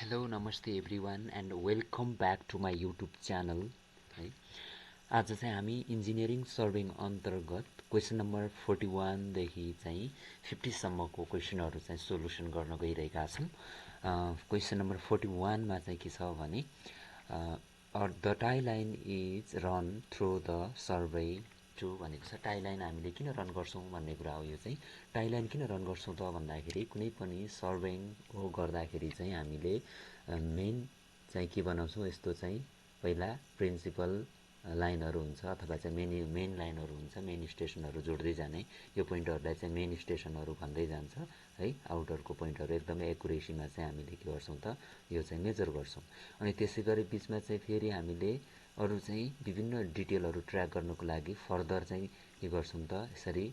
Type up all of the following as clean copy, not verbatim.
Hello नमस्ते everyone and welcome back to my YouTube channel है। आज चाहिँ हामी इन्जिनियरिङ सर्वेङ अन्तर्गत क्वेसन नम्बर 41 देखि चाहिँ 50 सम्मको क्वेसनहरू चाहिँ सोल्युसन गर्न गइरहेका छौँ। क्वेसन नम्बर 41 मा चाहिँ के छ भने the tie line is run through the survey to भनेको छ। टाई लाइन हामीले किन रन गर्छौँ भन्ने कुरा हो। यो चाहिँ टाई लाइन किन रन गर्छौँ त भन्दाखेरि कुनै पनि सर्वेङ हो गर्दाखेरि चाहिँ हामीले मेन चाहिँ के बनाउँछौँ, यस्तो चाहिँ पहिला प्रिन्सिपल लाइनहरू हुन्छ अथवा चाहिँ मेन लाइनहरू हुन्छ, मेन स्टेसनहरू जोड्दै जाने। यो पोइन्टहरूलाई चाहिँ मेन स्टेसनहरू भन्दै जान्छ है। आउटरको पोइन्टहरू एकदमै एकुरेसीमा चाहिँ हामीले के गर्छौँ त यो चाहिँ मेजर गर्छौँ। अनि त्यसै गरी बिचमा चाहिँ फेरि हामीले अरू चाहिँ विभिन्न डिटेलहरू ट्र्याक गर्नको लागि फर्दर चाहिँ के गर्छौँ त यसरी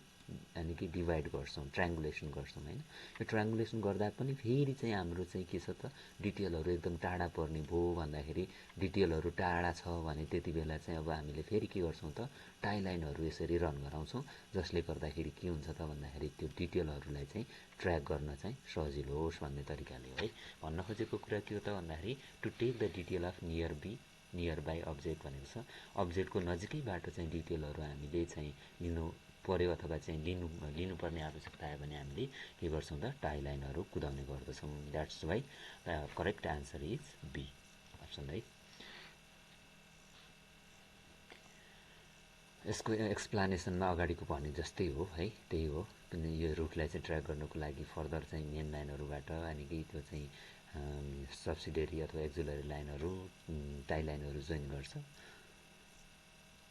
यानि कि डिभाइड गर्छौँ, ट्रायङ्गुलेसन गर्छौँ हैन। यो ट्रायङ्गुलेसन गर्दा पनि फेरि चाहिँ हाम्रो चाहिँ के छ त डिटेलहरू एकदम टाढा पर्ने भयो भन्दाखेरि डिटेलहरू टाढा छ भने त्यति बेला चाहिँ अब हामीले फेरि के गर्छौँ त टाई लाइनहरू यसरी रन गराउँछौँ, जसले गर्दाखेरि के हुन्छ त भन्दाखेरि त्यो डिटेलहरूलाई चाहिँ ट्र्याक गर्न चाहिँ सजिलो होस् भन्ने तरिकाले है। भन्न खोजेको कुरा के हो त भन्दाखेरि to take the detail of nearby object भनेको छ। अब्जेक्टको नजिकैबाट चाहिँ डिटेलहरू हामीले चाहिँ लिनु पर्यो अथवा चाहिँ लिनुपर्ने आवश्यकता आयो भने हामीले के गर्छौँ त टाई लाइनहरू कुदाउने गर्दछौँ। That's why the correct answer is B option है। यसको एक्सप्लानेसनमा अगाडिको भने जस्तै हो है, त्यही हो। यो रुटलाई चाहिँ ट्र्याक गर्नको लागि फर्दर चाहिँ मेन लाइनहरूबाट अनि कि त्यो चाहिँ सब्सिडियरी अथवा एक्जुलरी लाइनहरू टाई लाइनहरू जोइन गर्छ।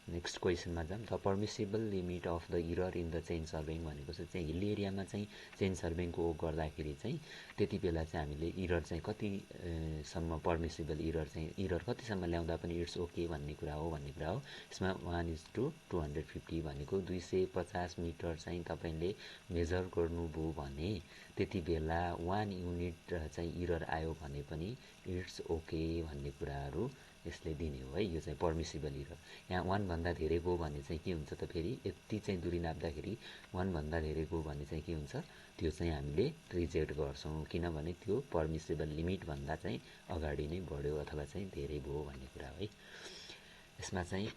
नेक्स्ट क्वेसनमा जाऊँ। The permissible limit of the error in the chain surveying भनेको चाहिँ हिल्ली एरियामा चाहिँ चेन सर्वेङको गर्दाखेरि चाहिँ त्यति बेला चाहिँ हामीले इरर चाहिँ कतिसम्म पर्मिसिबल इरर कतिसम्म ल्याउँदा पनि इट्स ओके भन्ने कुरा हो। यसमा 1:250 भनेको 250 मिटर चाहिँ तपाईँले मेजर गर्नुभयो भने त्यति बेला 1 युनिट चाहिँ इरर आयो भने पनि इट्स ओके भन्ने कुराहरू यसले दिने हो है। यो चाहिँ पर्मिसिबल इरर। यहाँ 1 भन्दा धेरै गयो भने चाहिँ के हुन्छ त फेरि यति चाहिँ दूरी नाप्दाखेरि 1 भन्दा धेरै गयो भने चाहिँ के हुन्छ, त्यो चाहिँ हामीले रिजेक्ट गर्छौँ, किनभने त्यो पर्मिसिबल लिमिट भन्दा चाहिँ अगाडि नै बढ्यो अथवा चाहिँ धेरै भयो भन्ने कुरा हो है। यसमा चाहिँ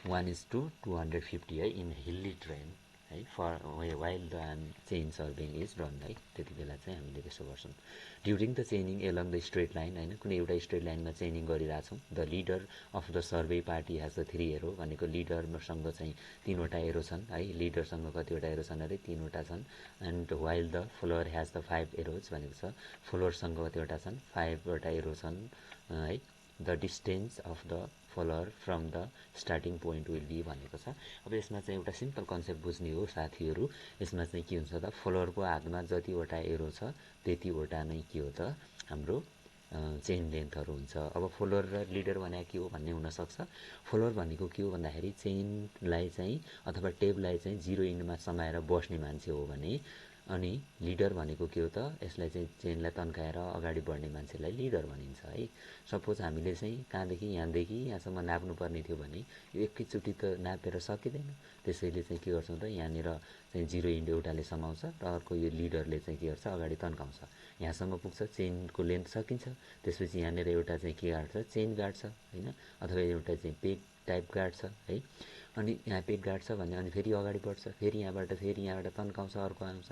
1:250 है इन हिल्ली ट्रेन है for while the chain surveying is run है। त्यति बेला चाहिँ हामीले त्यसो गर्छौँ। During the chaining along the straight line होइन, कुनै एउटा स्ट्रेट लाइनमा चेनिङ गरिरहेछौँ। The leader of the survey party has the 3 arrow भनेको लिडरसँग चाहिँ 3वटा एरो छन् है। लिडरसँग कतिवटा एरो छन् अरे 3वटा छन्। And while the floor has the 5 arrows भनेको छ फ्लोरसँग कतिवटा छन् 5वटा एरो छन् है। The distance of the floor from the starting point will be भनेको छ। अब यसमा चाहिँ एउटा सिम्पल कन्सेप्ट बुझ्ने हो साथीहरू। यसमा चाहिँ के हुन्छ त फ्लोरको हातमा जतिवटा एरो छ त्यतिवटा नै के हो त हाम्रो चेन लेन्थहरू हुन्छ। अब फ्लोर र लिडर भने के हो भन्ने हुनसक्छ। फ्लोर भनेको के हो भन्दाखेरि चेनलाई चाहिँ अथवा टेबलाई चाहिँ 0 इन्डमा समाएर बस्ने मान्छे हो भने, अनि लिडर भनेको के हो त यसलाई चाहिँ चेनलाई तन्काएर अगाडि बढ्ने मान्छेलाई लिडर भनिन्छ है। सपोज हामीले चाहिँ कहाँदेखि यहाँदेखि यहाँसम्म नाप्नुपर्ने थियो भने यो एकैचोटि त नापेर सकिँदैन। त्यसैले चाहिँ के गर्छौँ त यहाँनिर चाहिँ 0 इन्ड एउटाले समाउँछ र अर्को यो लिडरले चाहिँ के गर्छ अगाडि तन्काउँछ। यहाँसम्म पुग्छ, चेनको लेन्थ सकिन्छ। त्यसपछि यहाँनिर एउटा चाहिँ के गाड्छ, चेन गाड्छ होइन, अथवा एउटा चाहिँ पेग टाइप गाड्छ है। अनि यहाँ पेग गाड्छ भने अनि फेरि अगाडि बढ्छ, फेरि यहाँबाट तन्काउँछ, अर्को आउँछ,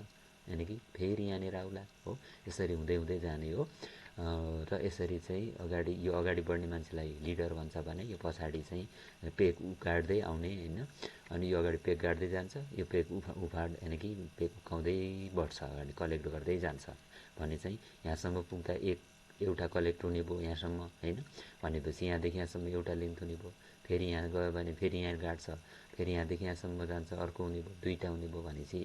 यानि कि फेरि यहाँनिर आउला हो। यसरी हुँदै हुँदै जाने हो। र यसरी चाहिँ यो अगाडि बढ्ने मान्छेलाई लिडर भन्छ भने यो पछाडि चाहिँ पेग गाड्दै आउने होइन। अनि यो अगाडि पेग गाड्दै जान्छ, यो पेग उफाड यानि कि पेग उकाउँदै बढ्छ, अगाडि कलेक्ट गर्दै जान्छ भने चाहिँ यहाँसम्म पुग्दा एउटा कलेक्ट हुने भयो यहाँसम्म होइन। भनेपछि यहाँदेखि यहाँसम्म एउटा लेन्थ हुने भयो। फेरि यहाँ गयो भने फेरि यहाँ गाड्छ, फेरि यहाँदेखि यहाँसम्म जान्छ, अर्को हुने भयो, 2टा हुने भयो भनेपछि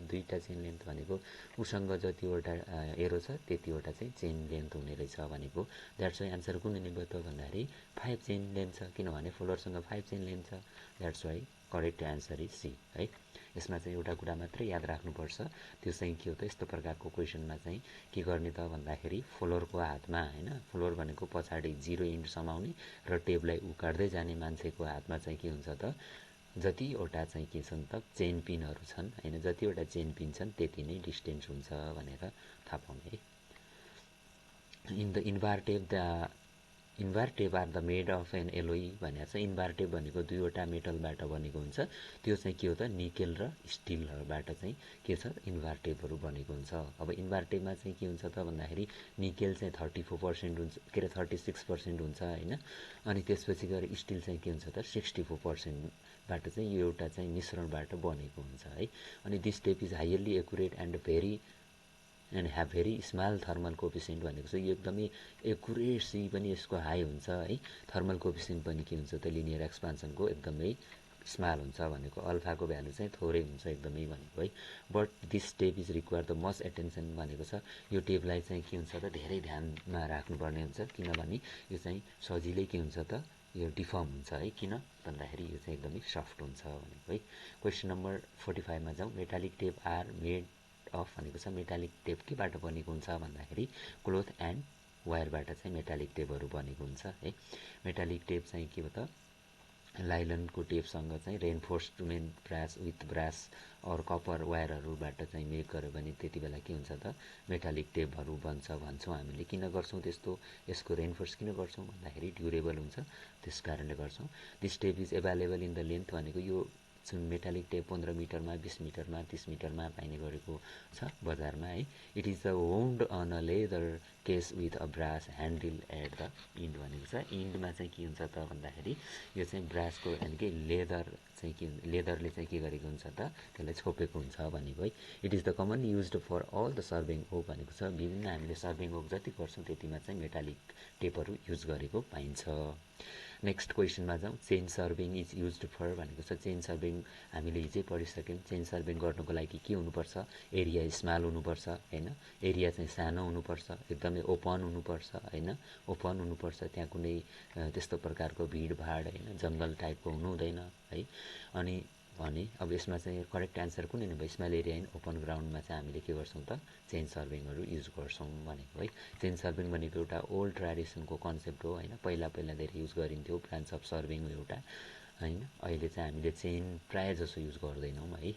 2टा चेन लेन्थ भनेको उसँग जतिवटा एरो छ त्यतिवटा चाहिँ चेन लेन्थ हुने रहेछ भनेको। द्याट्स वाइ आन्सर कुन हुने भयो त भन्दाखेरि 5 चेन लेन्थ छ, किनभने फ्लोरसँग 5 चेन लेन्थ छ। That's why correct answer is C है। यसमा चाहिँ एउटा कुरा मात्रै याद राख्नुपर्छ, त्यो चाहिँ के हो त यस्तो प्रकारको क्वेसनमा चाहिँ के गर्ने त भन्दाखेरि फ्लोरको हातमा होइन, फ्लोर भनेको पछाडि 0 इन्ड समाउने र टेबलाई उकाड्दै जाने मान्छेको हातमा चाहिँ के हुन्छ त जतिवटा चाहिँ के छन् त चेन पिनहरू छन् होइन, जतिवटा चेन पिन छन् त्यति नै डिस्टेन्स हुन्छ भनेर थाहा पाउने है। In the invar tape are the made of an alloy भनेको छ। इन्भार टेप भनेको दुईवटा मेटलबाट बनेको हुन्छ। त्यो चाहिँ के हो त निकेल र स्टिलबाट चाहिँ के छ इन्भार टेपहरू बनेको हुन्छ। अब इन्भार टेपमा चाहिँ के हुन्छ त भन्दाखेरि निकेल चाहिँ 34% हुन्छ, के अरे 36% हुन्छ होइन। अनि त्यसपछि गएर स्टिल चाहिँ के हुन्छ त 64%बाट चाहिँ यो एउटा चाहिँ मिश्रणबाट बनेको हुन्छ है। अनि this tape is highly accurate and have very small thermal coefficient भनेको चाहिँ यो एकदमै एकुरेसी पनि यसको हाई हुन्छ है। थर्मल कोफिसियन्ट पनि के हुन्छ त लिनियर एक्सपान्सनको एकदमै स्मल हुन्छ भनेको। अल्फाको भ्यालु चाहिँ थोरै हुन्छ एकदमै भनेको है। But this tape is require the must attention भनेको छ। यो टेपलाई चाहिँ के हुन्छ त धेरै ध्यानमा राख्नुपर्ने हुन्छ, किनभने यो चाहिँ सजिलै के हुन्छ त यो डिफर्म हुन्छ है। किन भन्दाखेरि यो चाहिँ एकदमै सफ्ट हुन्छ भनेको है। क्वेसन नम्बर 45 मा जाउँ। Metallic tape are made of भनेको छ। मेटालिक टेप केबाट बनेको हुन्छ भन्दाखेरि क्लोथ एन्ड वायरबाट चाहिँ मेटालिक टेपहरू बनेको हुन्छ है। मेटालिक टेप चाहिँ के हो त लाइलनको टेपसँग चाहिँ reinforcement brass with brass or copper वायरहरूबाट चाहिँ मेक गर्यो भने त्यति बेला के हुन्छ त मेटालिक टेपहरू बन्छ भन्छौँ हामीले। किन गर्छौँ त्यस्तो, यसको रेनफोर्स किन गर्छौँ भन्दाखेरि ड्युरेबल हुन्छ, त्यस कारणले गर्छौँ। This tape is available in the length भनेको यो जुन मेटालिक टेप 15 मिटरमा 20 मिटरमा 30 मिटरमा पाइने गरेको छ बजारमा है। It is the wound on a leather case with a brass handle at the end भनेको छ। इन्डमा चाहिँ के हुन्छ त भन्दाखेरि यो चाहिँ ब्रासको यानि कि लेदर चाहिँ के लेदरले चाहिँ के गरेको हुन्छ त त्यसलाई छोपेको हुन्छ भनेको है। It is the common used for all the surveying work भनेको छ। विभिन्न हामीले सर्भिङ ओक जति गर्छौँ त्यतिमा चाहिँ मेटालिक टेपहरू युज गरेको पाइन्छ। नेक्स्ट क्वेसनमा जाउँ। Chain surveying is used for भनेको छ। चेन सर्भिङ हामीले हिजै पढिसक्यौँ। चेन सर्भिङ गर्नुको लागि के हुनुपर्छ, एरिया स्मल हुनुपर्छ होइन, एरिया चाहिँ सानो हुनुपर्छ, एकदमै ओपन हुनुपर्छ होइन, ओपन हुनुपर्छ, त्यहाँ कुनै त्यस्तो प्रकारको भिडभाड होइन जङ्गल टाइपको हुनु हुँदैन है। अनि अब यसमा चाहिँ करेक्ट एन्सर कुन हुने भयो, स्मल एरिया इन ओपन ग्राउन्डमा चाहिँ हामीले के गर्छौँ त चेन सर्भिङहरू युज गर्छौँ भनेको है। चेन सर्भिङ भनेको एउटा ओल्ड ट्रेडिसनको कन्सेप्ट हो होइन। पहिला धेरै युज गरिन्थ्यो, ब्रान्च अफ सर्भिङ हो एउटा होइन। अहिले चाहिँ हामीले चेन प्रायः जसो युज गर्दैनौँ है।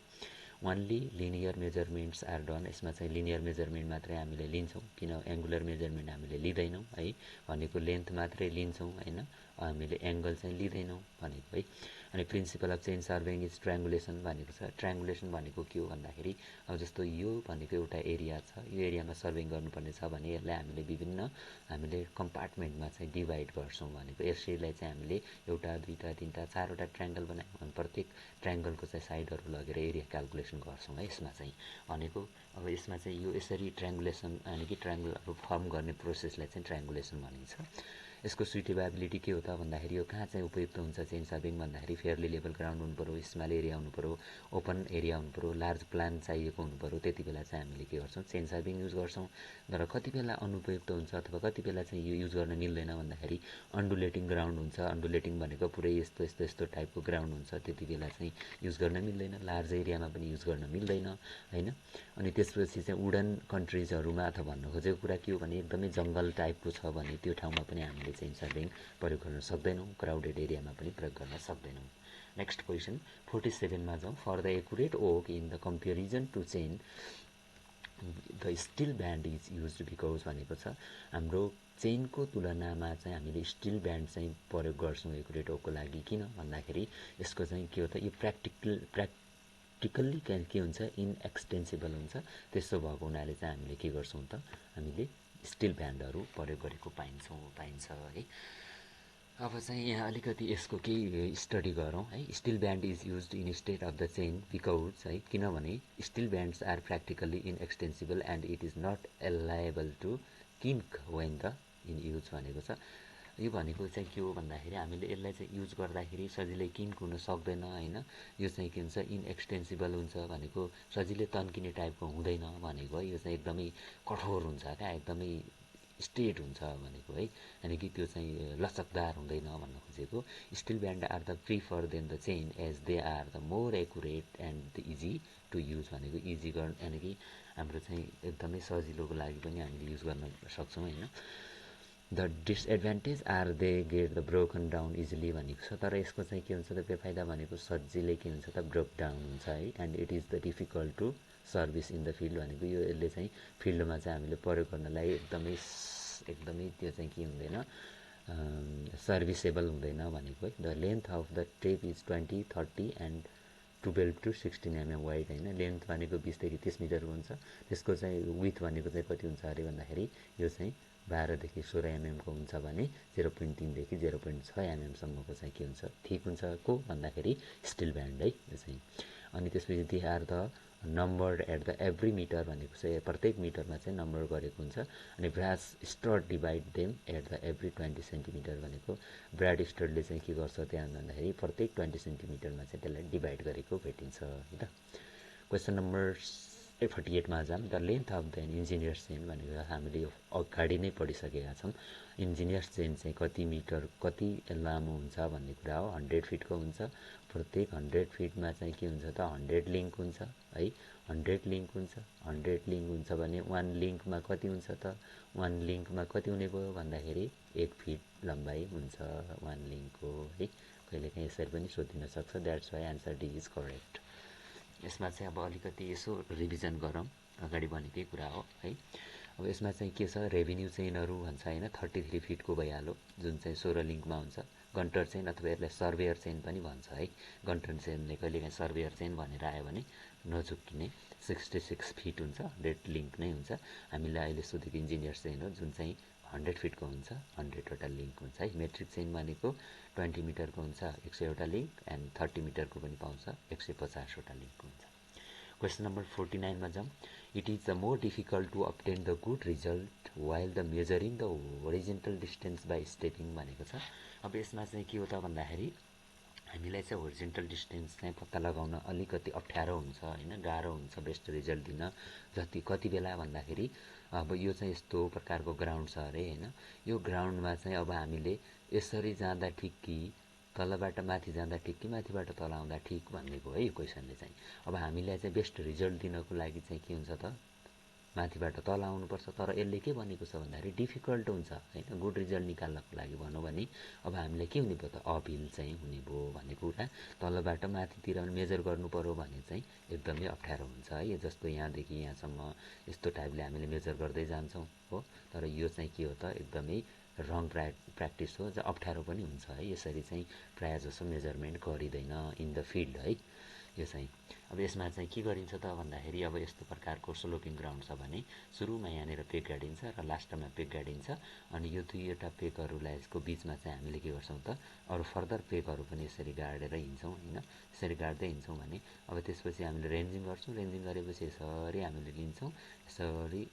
Only linear measurements are done. यसमा चाहिँ लिनियर मेजरमेन्ट मात्रै हामीले लिन्छौँ, किन एङ्गुलर मेजरमेन्ट हामीले लिँदैनौँ है। भनेको लेन्थ मात्रै लिन्छौँ होइन, हामीले एङ्गल चाहिँ लिँदैनौँ भनेको है। अनि principle of chain surveying is triangulation भनेको छ। ट्राङ्गुलेसन भनेको के हो भन्दाखेरि अब जस्तो यो भनेको एउटा एरिया छ, यो एरियामा सर्भिङ गर्नुपर्ने छ भने यसलाई हामीले कम्पार्टमेन्टमा चाहिँ डिभाइड गर्छौँ भनेको। यसैलाई चाहिँ हामीले एउटा दुईवटा तिनवटा चारवटा ट्रायङ्गल बनायौँ भने प्रत्येक ट्रायङ्गलको चाहिँ साइडहरू लगेर एरिया क्यालकुलेसन गर्छौँ है यसमा चाहिँ भनेको। अब यसमा चाहिँ यो यसरी ट्रायङ्गुलेसन यानि कि ट्रायङ्गलहरू फर्म गर्ने प्रोसेसलाई चाहिँ ट्रायङ्गुलेसन भनिन्छ। यसको सुइटेबिलिटी के हो त भन्दाखेरि यो कहाँ चाहिँ उपयुक्त हुन्छ चेन सर्भिङ भन्दाखेरि फेयरली लेभल ग्राउन्ड हुनु पऱ्यो, स्मल एरिया हुनु पऱ्यो, ओपन एरिया हुनु पऱ्यो, लार्ज प्लान चाहिएको हुनु पऱ्यो। त्यति बेला चाहिँ हामीले के गर्छौँ चेन सर्भिङ युज गर्छौँ। तर कति बेला अनुपयुक्त हुन्छ अथवा कति बेला चाहिँ यो युज गर्न मिल्दैन भन्दाखेरि अन्डुलेटिङ ग्राउन्ड हुन्छ। अन्डुलेटिङ भनेको पुरै यस्तो टाइपको ग्राउन्ड हुन्छ, त्यति बेला चाहिँ युज गर्न मिल्दैन। लार्ज एरियामा पनि युज गर्न मिल्दैन होइन। अनि त्यसपछि चाहिँ वुडन कन्ट्रिजहरूमा अथवा भन्नु खोजेको कुरा के हो भने एकदमै जङ्गल टाइपको छ भने त्यो ठाउँमा पनि हामीले चेन सर्भिङ प्रयोग गर्न सक्दैनौँ, क्राउडेड एरियामा पनि प्रयोग गर्न सक्दैनौँ। नेक्स्ट क्वेसन 47 मा जाउँ। For the accurate work in the comparison to chain the steel band is use because भनेको छ। हाम्रो चेनको तुलनामा चाहिँ हामीले स्टिल ब्यान्ड चाहिँ प्रयोग गर्छौँ एकुरेट ओकको लागि। किन भन्दाखेरि यसको चाहिँ के हो त यो प्र्याक्टिकल्ली के हुन्छ इनएक्सटेन्सिबल हुन्छ। त्यसो भएको हुनाले चाहिँ हामीले के गर्छौँ त हामीले स्टिल ब्यान्डहरू प्रयोग गरेको पाइन्छ है। अब चाहिँ यहाँ अलिकति यसको केही स्टडी गरौँ है। Steel band is used instead of the chain because है, किनभने steel bands are practically inextensible and it is not liable to kink when the in use भनेको छ। यो भनेको चाहिँ के हो भन्दाखेरि हामीले यसलाई चाहिँ युज गर्दाखेरि सजिलै किन्क हुन सक्दैन होइन। यो चाहिँ के हुन्छ इनएक्सटेन्सिबल हुन्छ भनेको सजिलै तन्किने टाइपको हुँदैन भनेको है। यो चाहिँ एकदमै कठोर हुन्छ क्या, एकदमै स्ट्रेट हुन्छ भनेको है। यानि कि त्यो चाहिँ लचकदार हुँदैन भन्न खोजेको। Steel band are the prefer than the chain as they are the more accurate and easy to use भनेको। इजी गर्न यानि कि हाम्रो चाहिँ एकदमै सजिलोको लागि पनि हामीले युज गर्न सक्छौँ होइन। The disadvantage are they get the broken down easily भनेको छ। तर यसको चाहिँ के हुन्छ त बेफाइदा भनेको सजिलै के हुन्छ त ब्रोक डाउन हुन्छ है। And it is the difficult to service in the field भनेको यो यसले चाहिँ फिल्डमा चाहिँ हामीले प्रयोग गर्नलाई एकदमै एकदमै त्यो चाहिँ के हुँदैन सर्भिसेबल हुँदैन भनेको है। The length of the tape is 20, 30 and 12 to 16 mm wide होइन। लेन्थ भनेको 20 देखि 30 मिटरको हुन्छ, त्यसको चाहिँ विथ भनेको चाहिँ कति हुन्छ अरे भन्दाखेरि यो चाहिँ 12 देखि 16 mm को हुन्छ भने 0.3 देखि 0.6 mm सम्मको चाहिँ के हुन्छ ठिक हुन्छ को भन्दाखेरि स्टिल ब्यान्ड है यो चाहिँ। अनि त्यसपछि they are the number at the every metre भनेको चाहिँ प्रत्येक मिटरमा चाहिँ नम्बर गरेको हुन्छ। अनि brass stud divide them at the every 20 centimetre भनेको ब्राड स्टडले चाहिँ के गर्छ त्यहाँ भन्दाखेरि प्रत्येक 20 सेन्टिमिटरमा चाहिँ त्यसलाई डिभाइड गरेको भेटिन्छ है त। क्वेसन नम्बर 48 मा जाम। The length of the engineers chain भनेको हामीले अगाडि नै पढिसकेका छौँ। इन्जिनियर्स चेन चाहिँ कति मिटर कति लामो हुन्छ भन्ने कुरा हो। 100 फिटको हुन्छ। प्रत्येक 100 फिटमा चाहिँ के हुन्छ त 100 लिङ्क हुन्छ है। 100 लिङ्क हुन्छ। 100 लिङ्क हुन्छ भने 1 लिङ्कमा कति हुन्छ त 1 लिङ्कमा कति हुने भयो भन्दाखेरि 1 फिट लम्बाइ हुन्छ 1 लिङ्कको है। कहिलेकाहीँ यसरी पनि सोधिन सक्छ। That's why answer D is correct. यसमा चाहिँ अब अलिकति यसो रिभिजन गरौँ, अगाडि भनेकै कुरा हो है। अब यसमा चाहिँ के छ रेभिन्यू चेनहरू भन्छ होइन। 33 फिटको भइहाल्यो जुन चाहिँ 16 लिङ्कमा हुन्छ। गन्टर चेन अथवा यसलाई सर्वेयर चेन पनि भन्छ है। गन्टर चेनले कहिलेकाहीँ सर्वेयर चेन भनेर आयो भने नझुक्किने 66 फिट हुन्छ। 100 लिङ्क नै हुन्छ। हामीलाई अहिले सोधेको इन्जिनियर चेन हो जुन चाहिँ 100 फिटको हुन्छ। 100वटा लिङ्क हुन्छ है। मेट्रिक चेन भनेको 20 मिटरको हुन्छ 100वटा लिङ्क एन्ड 30 मिटरको पनि पाउँछ 150वटा लिङ्क हुन्छ। क्वेसन नम्बर 49 मा जाउँ। It is the more difficult to obtain the good result while the measuring the horizontal distance by stepping भनेको छ। अब यसमा चाहिँ के हो त भन्दाखेरि हामीलाई चाहिँ होरिजेन्टल डिस्टेन्स चाहिँ पत्ता लगाउन अलिकति अप्ठ्यारो हुन्छ होइन, गाह्रो हुन्छ बेस्ट रिजल्ट दिन। कति बेला भन्दाखेरि अब यो चाहिँ यस्तो प्रकारको ग्राउन्ड छ अरे होइन। यो ग्राउन्डमा चाहिँ अब हामीले यसरी जाँदा ठिक कि तलबाट माथि जाँदा ठिक कि माथिबाट तल आउँदा ठिक भन्नेको है यो क्वेसनले चाहिँ। अब हामीलाई चाहिँ बेस्ट रिजल्ट दिनको लागि चाहिँ के हुन्छ त माथिबाट तल आउनुपर्छ। तर यसले के भनेको छ भन्दाखेरि डिफिकल्ट हुन्छ होइन। गुड रिजल्ट निकाल्नको लागि भनौँ भने अब हामीलाई के हुने भयो त अपहिल चाहिँ हुने भयो भन्ने कुरा। तलबाट माथितिर मेजर गर्नु पर्यो भने चाहिँ एकदमै अप्ठ्यारो हुन्छ है। जस्तो यहाँदेखि यहाँसम्म यस्तो टाइपले हामीले मेजर गर्दै जान्छौँ हो। तर यो चाहिँ के हो त एकदमै रङ प्र्याक्टिस हो, अप्ठ्यारो पनि हुन्छ है। यसरी चाहिँ प्रायः जसो मेजरमेन्ट गरिँदैन इन द फिल्ड है यो चाहिँ। अब यसमा चाहिँ के गरिन्छ त भन्दाखेरि अब यस्तो प्रकारको स्लोपिङ ग्राउन्ड छ भने सुरुमा यहाँनिर पेक गाडिन्छ र लास्टमा पेक गाडिन्छ। अनि यो दुईवटा पेकहरूलाई यसको बिचमा चाहिँ हामीले के गर्छौँ त अरू फर्दर पेकहरू पनि यसरी गाडेर हिँड्छौँ होइन। यसरी गाड्दै हिँड्छौँ भने अब त्यसपछि हामीले रेन्जिङ गर्छौँ। रेन्जिङ गरेपछि यसरी हामीले लिन्छौँ। यसरी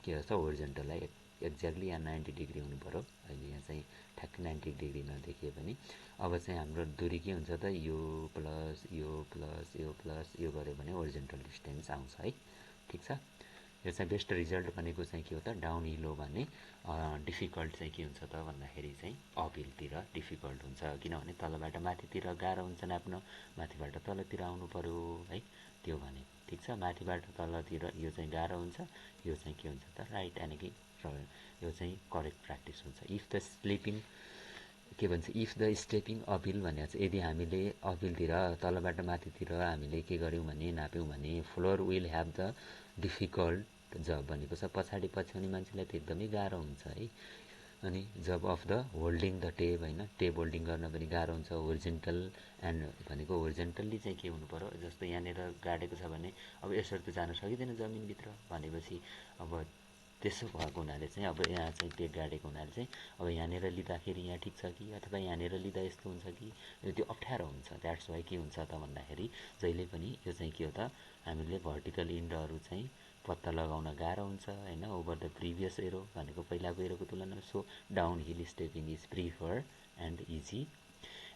के गर्छ होरिजेन्टललाई एक्ज्याक्टली यहाँ 90 डिग्री हुनु पऱ्यो। अहिले यहाँ चाहिँ ठ्याक्कै 90 डिग्री नदेखिए पनि अब चाहिँ हाम्रो दूरी के हुन्छ त यो प्लस यो प्लस यो प्लस यो गऱ्यो भने होरिजेन्टल डिस्टेन्स आउँछ है। ठिक छ। यो चाहिँ बेस्ट रिजल्ट भनेको चाहिँ के हो त डाउन हिल हो भने डिफिकल्ट चाहिँ के हुन्छ त भन्दाखेरि चाहिँ अपहिलतिर डिफिकल्ट हुन्छ। किनभने तलबाट माथितिर गाह्रो हुन्छ नाप्न, माथिबाट तलतिर आउनु पऱ्यो है त्यो भने। ठिक छ। माथिबाट तलतिर यो चाहिँ गाह्रो हुन्छ, यो चाहिँ के हुन्छ त राइट यानि कि यो चाहिँ करेक्ट प्र्याक्टिस हुन्छ। इफ द स्लिपिङ के भन्छ इफ द स्टेपिङ अपहिल भनेको चाहिँ यदि हामीले अपहिलतिर तलबाट माथितिर हामीले के गर्यौँ भने नाप्यौँ भने floor will have the difficult job भनेको छ पछाडि पछ्याउने मान्छेलाई त एकदमै गाह्रो हुन्छ है। अनि जब of the holding the tape होइन, टेप होल्डिङ गर्न पनि गाह्रो हुन्छ। होरिजेन्टल एन्ड भनेको होरिजेन्टल्ली चाहिँ के हुनु पऱ्यो जस्तो यहाँनिर गाडेको छ भने अब यसरी त जान सकिँदैन जमिनभित्र भनेपछि अब त्यसो भएको हुनाले चाहिँ अब यहाँ चाहिँ पेक गाडेको हुनाले चाहिँ अब यहाँनिर लिँदाखेरि यहाँ ठिक छ कि अथवा यहाँनिर लिँदा यस्तो हुन्छ कि त्यो अप्ठ्यारो हुन्छ। द्याट्स वाइ के हुन्छ त भन्दाखेरि जहिले पनि यो चाहिँ के हो त हामीले भर्टिकल इन्डहरू चाहिँ पत्ता लगाउन गाह्रो हुन्छ होइन। ओभर द प्रिभियस एरो भनेको पहिलाको एरोको तुलनामा। So down hill stepping is prefer and easy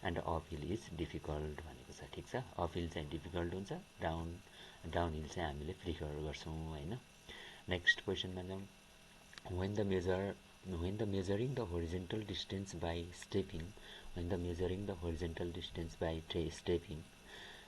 and up hill is difficult भनेको छ। ठिक छ। अप हिल चाहिँ डिफिकल्ट हुन्छ, डाउन हिल चाहिँ हामीले प्रिफर गर्छौँ होइन। नेक्स्ट क्वेसनमा जाउँ। when the measuring the horizontal distance by stepping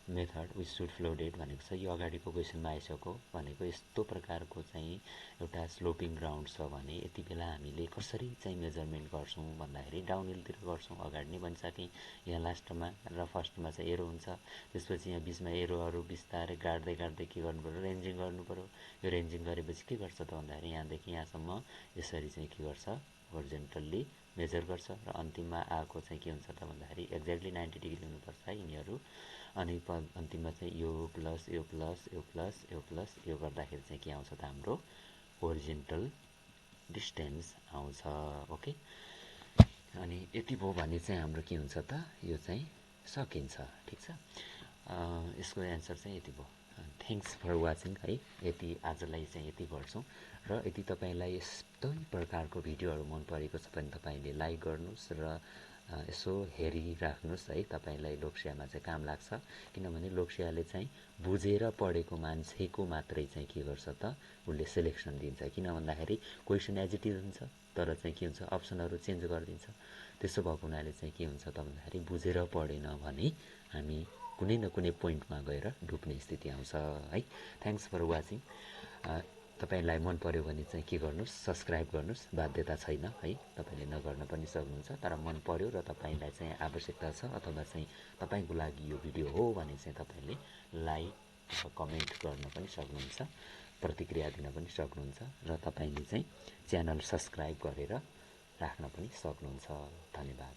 method which should flooded भनेको छ। यो अगाडिको क्वेसनमा आइसक्यो भनेको यस्तो प्रकारको चाहिँ एउटा स्लोपिङ ग्राउन्ड छ भने यति बेला हामीले कसरी चाहिँ मेजरमेन्ट गर्छौँ भन्दाखेरि डाउन हिलतिर गर्छौँ। अगाडि नै भनिसकेँ, यहाँ लास्टमा र फर्स्टमा चाहिँ एरो हुन्छ, त्यसपछि यहाँ बिचमा एरोहरू बिस्तारै गाड्दै गाड्दै के गर्नु पऱ्यो, रेन्जिङ गर्नु पऱ्यो। यो रेन्जिङ गरेपछि के गर्छ त भन्दाखेरि यहाँदेखि यहाँसम्म यसरी चाहिँ के गर्छ, होरिजेन्टल्ली मेजर गर्छ र अन्तिममा आएको चाहिँ के हुन्छ त भन्दाखेरि एक्ज्याक्टली 90 डिग्री हुनुपर्छ है यिनीहरू। अनि अन्तिममा चाहिँ यो प्लस यो प्लस यो प्लस यो प्लस यो गर्दाखेरि चाहिँ के आउँछ त हाम्रो होरिजेन्टल डिस्टेन्स आउँछ। ओके, अनि यति भयो भने चाहिँ हाम्रो के हुन्छ त, यो चाहिँ सकिन्छ। ठिक छ, यसको एन्सर चाहिँ यति भयो। थ्याङ्क्स फर वाचिङ है। यति आजलाई चाहिँ यति गर्छौँ र यदि तपाईँलाई यस्तै प्रकारको भिडियोहरू मन परेको छ भने तपाईँले लाइक गर्नुहोस् र यसो हेरिराख्नुहोस् है। तपाईँलाई लोकसेवामा चाहिँ काम लाग्छ, किनभने लोकसेवाले चाहिँ बुझेर पढेको मान्छेको मात्रै चाहिँ के गर्छ त, उसले सेलेक्सन दिन्छ। किन भन्दाखेरि क्वेसन एज इट इज हुन्छ, तर चाहिँ के हुन्छ, अप्सनहरू चेन्ज गरिदिन्छ। त्यसो भएको हुनाले चाहिँ के हुन्छ त भन्दाखेरि बुझेर पढेन भने हामी कुनै न कुनै पोइन्टमा गएर डुब्ने स्थिति आउँछ है। Thanks for watching. तपाईँलाई मन पर्यो भने चाहिँ के गर्नुहोस्, सब्सक्राइब गर्नुहोस्, बाध्यता छैन है, तपाईँले नगर्न पनि सक्नुहुन्छ। तर मन पर्यो र तपाईँलाई चाहिँ आवश्यकता छ अथवा चाहिँ तपाईँको लागि यो भिडियो हो भने चाहिँ तपाईँले लाइक र कमेन्ट गर्न पनि सक्नुहुन्छ, प्रतिक्रिया दिन पनि सक्नुहुन्छ र तपाईँले चाहिँ च्यानल सब्सक्राइब गरेर राख्न पनि सक्नुहुन्छ। धन्यवाद।